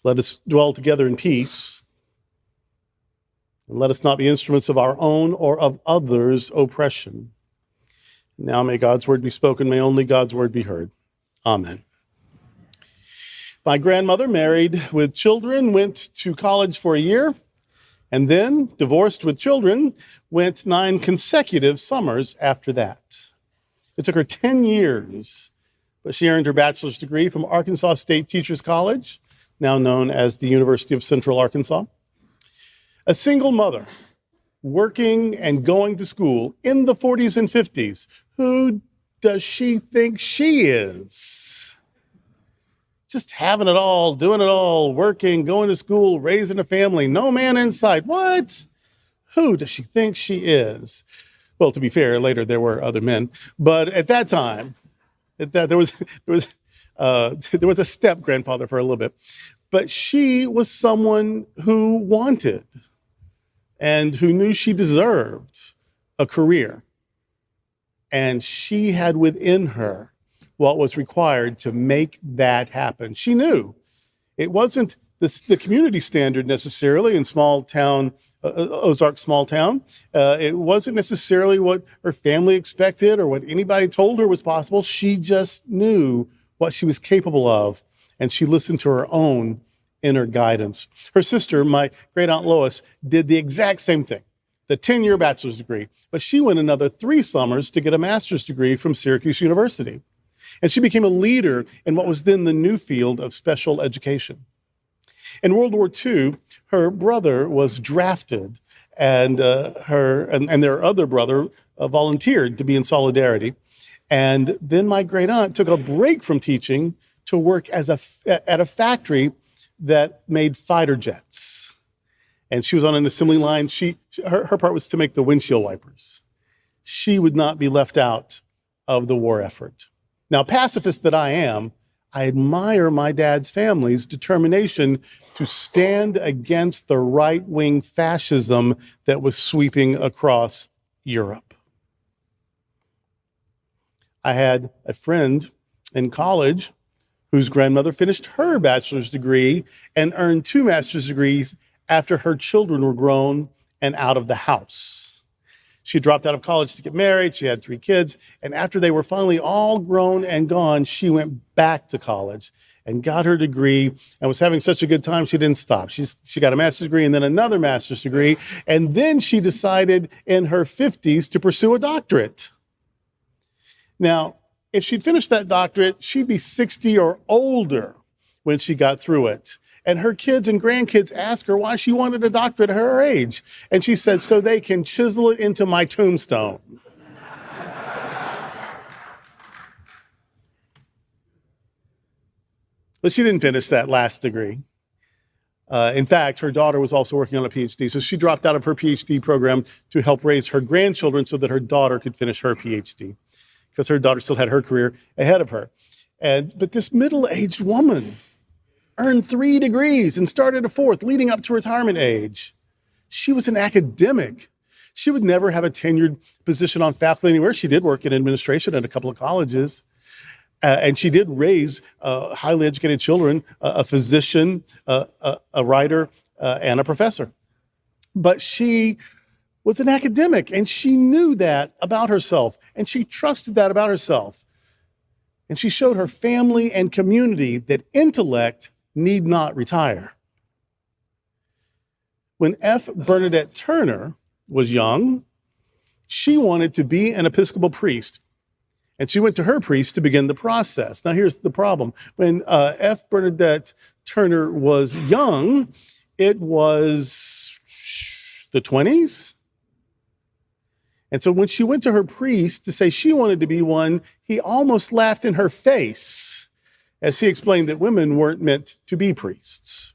Let us dwell together in peace, and let us not be instruments of our own or of others' oppression. Now may God's word be spoken, may only God's word be heard. Amen. My grandmother, married with children, went to college for a year, and then, divorced with children, went 9 consecutive summers after that. It took her 10 years, but she earned her bachelor's degree from Arkansas State Teachers College, now known as the University of Central Arkansas. A single mother, working and going to school in the 40s and 50s. Who does she think she is? Just having it all, doing it all, working, going to school, raising a family, no man in sight. What? Who does she think she is? Well, to be fair, later there were other men, but at that time, there was a step-grandfather for a little bit. But she was someone who wanted and who knew she deserved a career. And she had within her what was required to make that happen. She knew it wasn't the community standard necessarily in small town, Ozark small town. It wasn't necessarily what her family expected or what anybody told her was possible. She just knew what she was capable of, and she listened to her own inner guidance. Her sister, my great aunt Lois, did the exact same thing, the 10-year bachelor's degree, but she went another 3 summers to get a master's degree from Syracuse University. And she became a leader in what was then the new field of special education. In World War II, her brother was drafted, and their other brother volunteered to be in solidarity. And then my great aunt took a break from teaching to work at a factory that made fighter jets. And she was on an assembly line. Her part was to make the windshield wipers. She would not be left out of the war effort. Now, pacifist that I am, I admire my dad's family's determination to stand against the right-wing fascism that was sweeping across Europe. I had a friend in college whose grandmother finished her bachelor's degree and earned 2 master's degrees after her children were grown and out of the house. She dropped out of college to get married. She had 3 kids. And after they were finally all grown and gone, she went back to college and got her degree and was having such a good time, she didn't stop. She got a master's degree and then another master's degree. And then she decided in her 50s to pursue a doctorate. Now, if she'd finished that doctorate, she'd be 60 or older when she got through it. And her kids and grandkids asked her why she wanted a doctorate at her age. And she said, so they can chisel it into my tombstone. But she didn't finish that last degree. In fact, her daughter was also working on a PhD. So she dropped out of her PhD program to help raise her grandchildren so that her daughter could finish her PhD, because her daughter still had her career ahead of her. But this middle-aged woman earned 3 degrees and started a 4th, leading up to retirement age. She was an academic. She would never have a tenured position on faculty anywhere. She did work in administration at a couple of colleges. And she did raise highly educated children, a physician, a writer, and a professor. But she was an academic, and she knew that about herself, and she trusted that about herself. And she showed her family and community that intellect need not retire. When F. Bernardette Turner was young, she wanted to be an Episcopal priest, and she went to her priest to begin the process. Now, here's the problem. When F. Bernardette Turner was young, it was the 20s. And so when she went to her priest to say she wanted to be one, he almost laughed in her face as he explained that women weren't meant to be priests.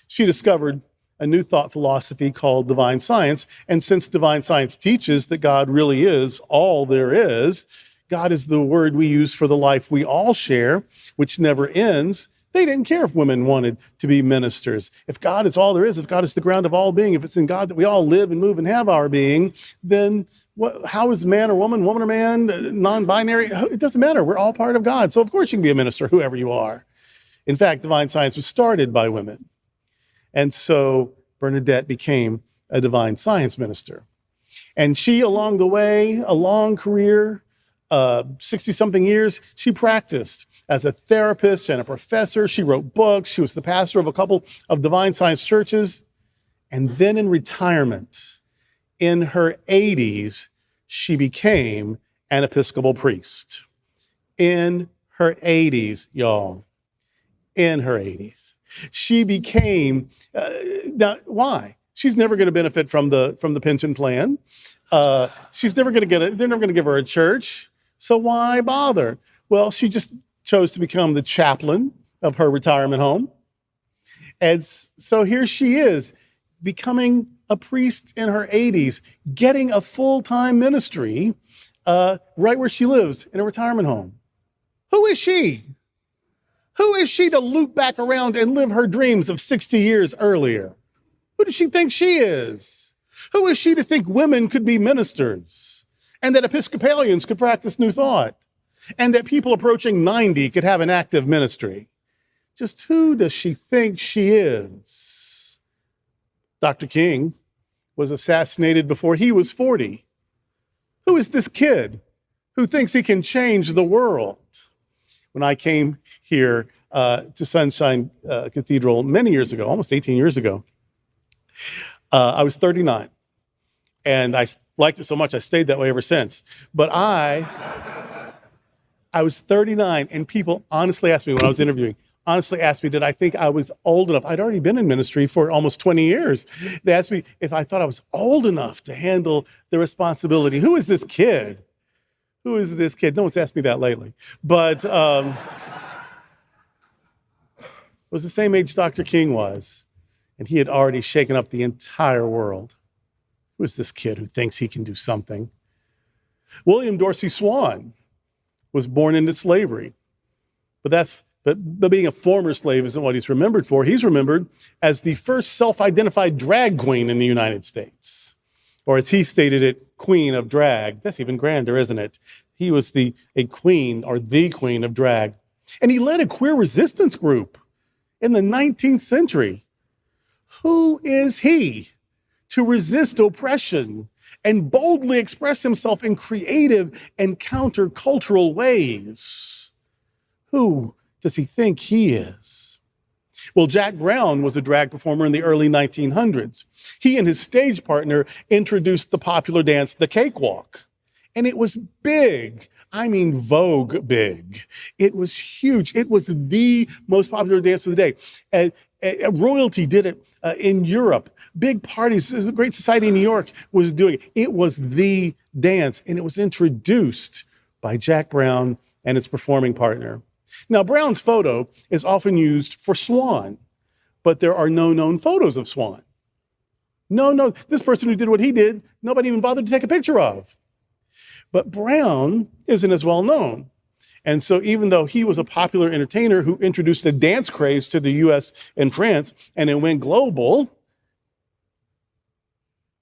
She discovered a new thought philosophy called divine science. And since divine science teaches that God really is all there is, God is the word we use for the life we all share, which never ends, they didn't care if women wanted to be ministers. If God is all there is, if God is the ground of all being, if it's in God that we all live and move and have our being, then how is man or woman or man, non-binary? It doesn't matter. We're all part of God. So of course you can be a minister, whoever you are. In fact, divine science was started by women. And so Bernardette became a divine science minister. And she, along the way, a long career, 60-something years, she practiced as a therapist and a professor. She wrote books. She was the pastor of a couple of divine science churches. And then in retirement, in her 80s, she became an Episcopal priest. In her 80s, y'all. In her 80s. She became, now why? She's never going to benefit from the pension plan. She's never going to get it. They're never going to give her a church. So why bother? Well, she just chose to become the chaplain of her retirement home. And so here she is, becoming a priest in her 80s, getting a full-time ministry right where she lives in a retirement home. Who is she? Who is she to loop back around and live her dreams of 60 years earlier? Who does she think she is? Who is she to think women could be ministers and that Episcopalians could practice New Thought and that people approaching 90 could have an active ministry? Just who does she think she is? Dr. King was assassinated before he was 40. Who is this kid who thinks he can change the world? When I came here to Sunshine Cathedral many years ago, almost 18 years ago, I was 39. And I liked it so much, I stayed that way ever since. But I was 39, and people honestly asked me when I was interviewing, did I think I was old enough? I'd already been in ministry for almost 20 years. They asked me if I thought I was old enough to handle the responsibility. Who is this kid? Who is this kid? No one's asked me that lately. But it was the same age Dr. King was, and he had already shaken up the entire world. Who is this kid who thinks he can do something? William Dorsy Swan was born into slavery, but being a former slave isn't what he's remembered for. He's remembered as the first self-identified drag queen in the United States, or as he stated it, queen of drag. That's even grander, isn't it? He was a queen, or the queen of drag. And he led a queer resistance group in the 19th century. Who is he to resist oppression and boldly express himself in creative and countercultural ways? Who does he think he is? Well, Jack Brown was a drag performer in the early 1900s. He and his stage partner introduced the popular dance, the cakewalk. And it was big. I mean, Vogue big. It was huge. It was the most popular dance of the day. Royalty did it in Europe. Big parties, a great society in New York was doing it. It was the dance, and it was introduced by Jack Brown and his performing partner. Now, Brown's photo is often used for Swan, but there are no known photos of Swan. No, this person who did what he did, nobody even bothered to take a picture of. But Brown isn't as well known. And so even though he was a popular entertainer who introduced a dance craze to the US and France, and it went global,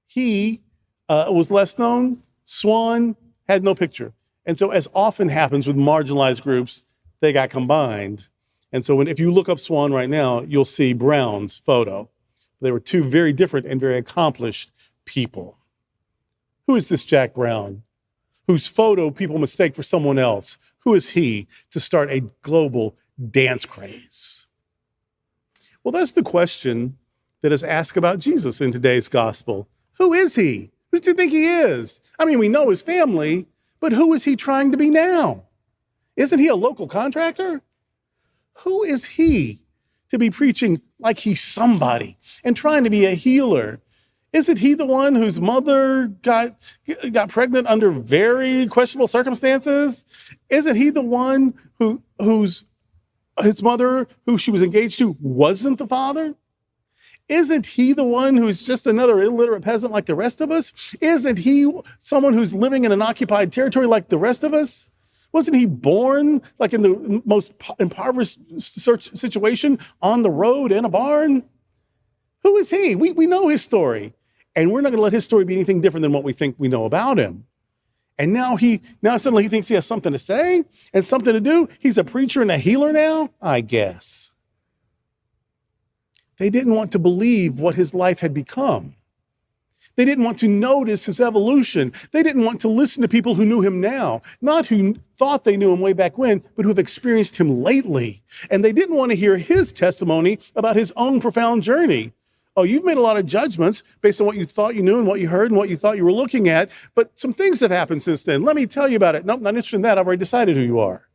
he was less known. Swan had no picture. And so as often happens with marginalized groups, they got combined. And so if you look up Swan right now, you'll see Brown's photo. They were two very different and very accomplished people. Who is this Jack Brown, whose photo people mistake for someone else? Who is he to start a global dance craze? Well, that's the question that is asked about Jesus in today's gospel. Who is he? Who does he think he is? I mean, we know his family, but who is he trying to be now? Isn't he a local contractor? Who is he to be preaching like he's somebody and trying to be a healer? Isn't he the one whose mother got pregnant under very questionable circumstances? Isn't he the one whose mother, who she was engaged to, wasn't the father? Isn't he the one who's just another illiterate peasant like the rest of us? Isn't he someone who's living in an occupied territory like the rest of us? Wasn't he born like in the most impoverished situation on the road in a barn? Who is he? We know his story, and we're not going to let his story be anything different than what we think we know about him. And now suddenly he thinks he has something to say and something to do. He's a preacher and a healer now, I guess. They didn't want to believe what his life had become. They didn't want to notice his evolution. They didn't want to listen to people who knew him now, not who thought they knew him way back when, but who have experienced him lately. And they didn't want to hear his testimony about his own profound journey. Oh, you've made a lot of judgments based on what you thought you knew and what you heard and what you thought you were looking at, but some things have happened since then. Let me tell you about it. Nope, not interested in that. I've already decided who you are.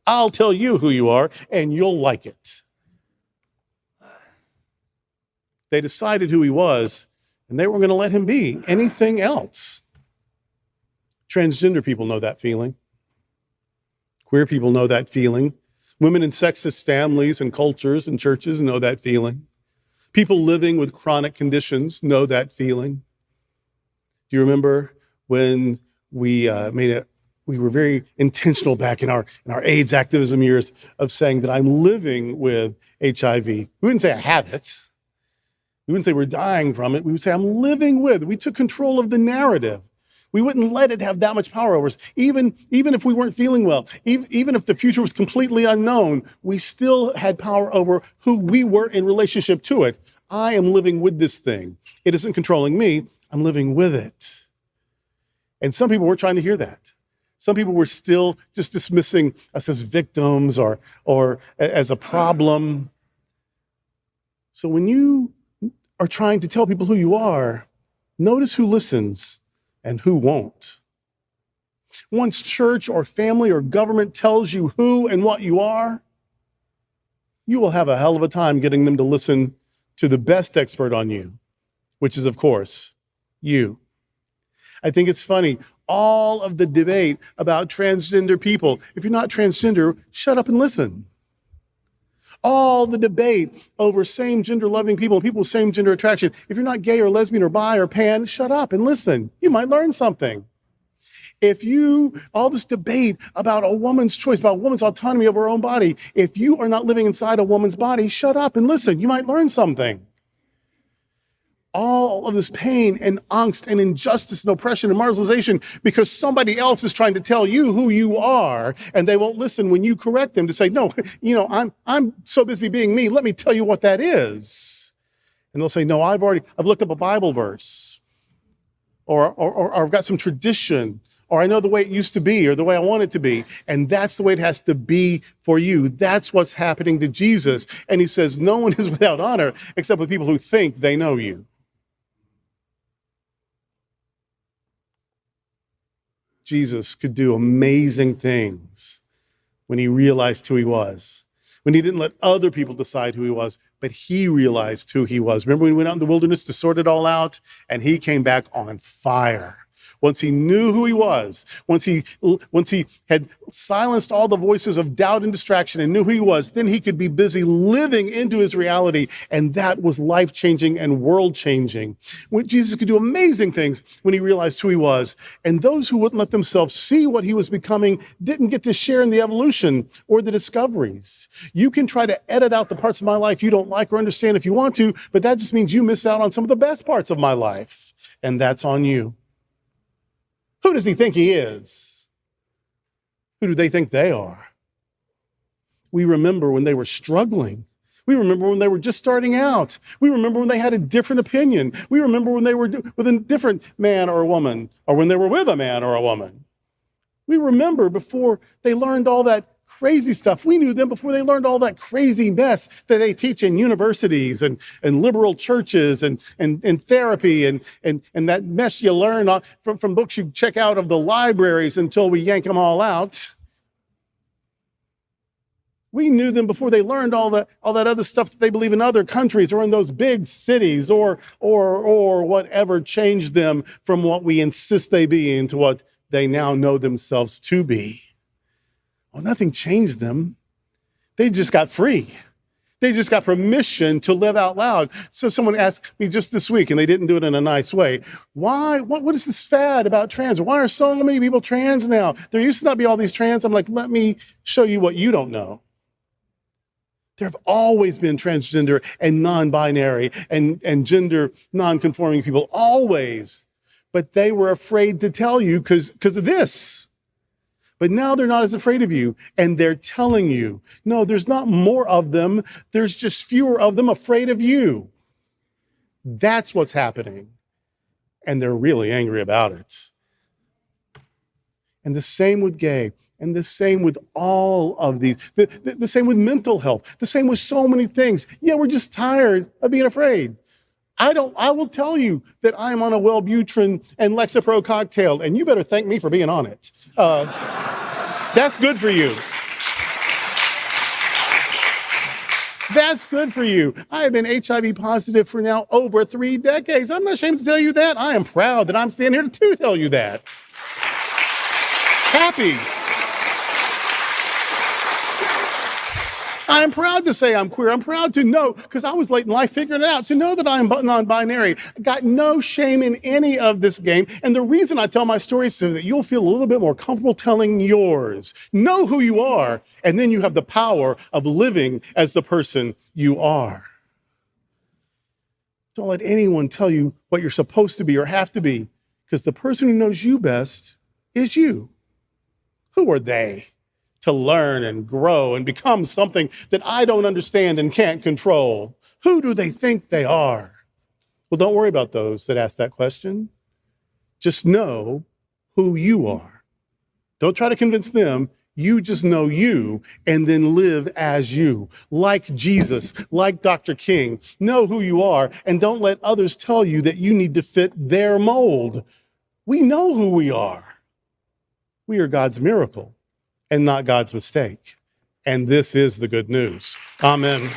I'll tell you who you are, and you'll like it. They decided who he was, and they weren't going to let him be anything else. Transgender people know that feeling. Queer people know that feeling. Women in sexist families and cultures and churches know that feeling. People living with chronic conditions know that feeling. Do you remember when we were very intentional back in our AIDS activism years of saying that I'm living with HIV. We wouldn't say I have it. We wouldn't say we're dying from it. We would say I'm living with it. We took control of the narrative. We wouldn't let it have that much power over us. Even if we weren't feeling well, even if the future was completely unknown, we still had power over who we were in relationship to it. I am living with this thing. It isn't controlling me. I'm living with it. And some people were trying to hear that. Some people were still just dismissing us as victims or as a problem. So when you are trying to tell people who you are, notice who listens and who won't. Once church or family or government tells you who and what you are, you will have a hell of a time getting them to listen to the best expert on you, which is, of course, you. I think it's funny, all of the debate about transgender people. If you're not transgender, shut up and listen. All the debate over same-gender loving people, people with same-gender attraction. If you're not gay or lesbian or bi or pan, shut up and listen. You might learn something. All this debate about a woman's choice, about a woman's autonomy over her own body, if you are not living inside a woman's body, shut up and listen. You might learn something. All of this pain and angst and injustice and oppression and marginalization because somebody else is trying to tell you who you are, and they won't listen when you correct them to say, no, I'm so busy being me. Let me tell you what that is. And they'll say, no, I've looked up a Bible verse, or I've got some tradition, or I know the way it used to be, or the way I want it to be. And that's the way it has to be for you. That's what's happening to Jesus. And he says, no one is without honor except with people who think they know you. Jesus could do amazing things when he realized who he was, when he didn't let other people decide who he was, but he realized who he was. Remember when he went out in the wilderness to sort it all out, and he came back on fire. Once he knew who he was, once he had silenced all the voices of doubt and distraction and knew who he was, then he could be busy living into his reality. And that was life-changing and world-changing. When Jesus could do amazing things when he realized who he was. And those who wouldn't let themselves see what he was becoming didn't get to share in the evolution or the discoveries. You can try to edit out the parts of my life you don't like or understand if you want to, but that just means you miss out on some of the best parts of my life. And that's on you. Who does he think he is? Who do they think they are? We remember when they were struggling. We remember when they were just starting out. We remember when they had a different opinion. We remember when they were with a different man or a woman, or when they were with a man or a woman. We remember before they learned all that crazy stuff. We knew them before they learned all that crazy mess that they teach in universities and liberal churches and therapy and that mess you learn from books you check out of the libraries until we yank them all out. We knew them before they learned all that other stuff that they believe in other countries or in those big cities or whatever changed them from what we insist they be into what they now know themselves to be. Well, nothing changed them. They just got free. They just got permission to live out loud. So someone asked me just this week, and they didn't do it in a nice way, why? What is this fad about trans? Why are so many people trans now? There used to not be all these trans. I'm like, let me show you what you don't know. There have always been transgender and non-binary and gender non-conforming people, always. but they were afraid to tell you because of this. But now they're not as afraid of you, and they're telling you. No, there's not more of them. There's just fewer of them afraid of you. That's what's happening. And they're really angry about it. And the same with gay, and the same with all of these. The same with mental health, the same with so many things. Yeah, we're just tired of being afraid. I will tell you that I'm on a Wellbutrin and Lexapro cocktail, and you better thank me for being on it. That's good for you. That's good for you. I have been HIV positive for now over 3 decades. I'm not ashamed to tell you that. I am proud that I'm standing here to tell you that. Happy. I'm proud to say I'm queer. I'm proud to know, because I was late in life figuring it out, to know that I'm non-binary. I got no shame in any of this game. And the reason I tell my story is so that you'll feel a little bit more comfortable telling yours. Know who you are, and then you have the power of living as the person you are. Don't let anyone tell you what you're supposed to be or have to be, because the person who knows you best is you. Who are they to learn and grow and become something that I don't understand and can't control? Who do they think they are? Well, don't worry about those that ask that question. Just know who you are. Don't try to convince them. You just know you, and then live as you, like Jesus, like Dr. King. Know who you are, and don't let others tell you that you need to fit their mold. We know who we are. We are God's miracle and not God's mistake. And this is the good news. Amen.